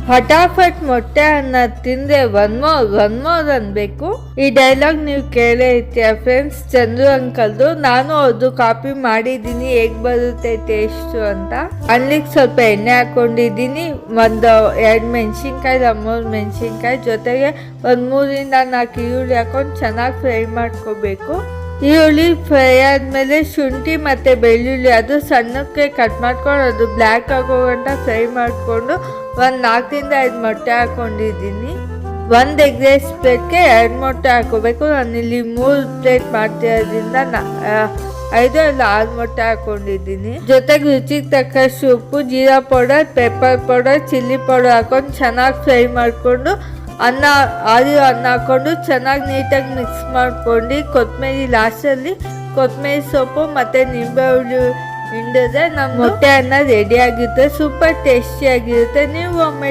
ಫಟಾಫಟ್ ಮೊಟ್ಟೆ ಅನ್ನ ತಿಂದ್ರೆ ಒನ್ ಮೋರ್ ಅನ್ಬೇಕು. ಈ ಡೈಲಾಗ್ ನೀವು ಕೇಳೇ ಇರ್ತೀಯ ಫ್ರೆಂಡ್ಸ್, ಚಂದ್ರು ಅಂಕಲ್ದು. ನಾನು ಅದು ಕಾಪಿ ಮಾಡಿದ್ದೀನಿ ಹೇಗ್ ಬರುತ್ತೆ ಟೇಸ್ಟು ಅಂತ. ಅಲ್ಲಿಗೆ ಸ್ವಲ್ಪ ಎಣ್ಣೆ ಹಾಕೊಂಡಿದ್ದೀನಿ, ಒಂದು 2 ಮೆಣಸಿನ್ಕಾಯಿ 3 ಮೆಣಸಿನ್ಕಾಯಿ ಜೊತೆಗೆ ಒಂದು 3-4 ಈರುಳ್ಳಿ ಹಾಕೊಂಡು ಚೆನ್ನಾಗಿ ಫ್ರೈ ಮಾಡ್ಕೋಬೇಕು. ಈರುಳ್ಳಿ ಫ್ರೈ ಆದಮೇಲೆ ಶುಂಠಿ ಮತ್ತು ಬೆಳ್ಳುಳ್ಳಿ ಅದು ಸಣ್ಣಕ್ಕೆ ಕಟ್ ಮಾಡ್ಕೊಂಡು ಅದು ಬ್ಲ್ಯಾಕ್ ಆಗೋಗಂಟ ಫ್ರೈ ಮಾಡಿಕೊಂಡು ಒಂದು 4-5 ಮೊಟ್ಟೆ ಹಾಕ್ಕೊಂಡಿದ್ದೀನಿ. 1 ಎಗ್ ರೈಸ್ ಪ್ಲೇಟ್ಗೆ 2 ಮೊಟ್ಟೆ ಹಾಕೋಬೇಕು. ನಾನಿಲ್ಲಿ 3 ಪ್ಲೇಟ್ ಮಾಡ್ತಿರೋದ್ರಿಂದ 5 ಇಲ್ಲ 6 ಮೊಟ್ಟೆ ಹಾಕ್ಕೊಂಡಿದ್ದೀನಿ. ಜೊತೆಗೆ ರುಚಿಗೆ ತಕ್ಕಷ್ಟು ಉಪ್ಪು, jeera powder, pepper powder, chilli powder ಹಾಕೊಂಡು ಚೆನ್ನಾಗಿ ಫ್ರೈ ಮಾಡಿಕೊಂಡು ಅನ್ನ ಹಾಕ್ಕೊಂಡು ಚೆನ್ನಾಗಿ ನೀಟಾಗಿ ಮಿಕ್ಸ್ ಮಾಡ್ಕೊಂಡು ಕೊತ್ತಂಬರಿ ಲಾಸ್ಟಲ್ಲಿ ಕೊತ್ತಂಬರಿ ಸೊಪ್ಪು ಮತ್ತು ನಿಂಬೆ ಹುಳಿ ಹಿಂಡಿದ್ರೆ ನಮ್ಮ ಮೊಟ್ಟೆ ಅನ್ನ ರೆಡಿ ಆಗಿರುತ್ತೆ. ಸೂಪರ್ ಟೇಸ್ಟಿಯಾಗಿರುತ್ತೆ. ನೀವು ಒಮ್ಮೆ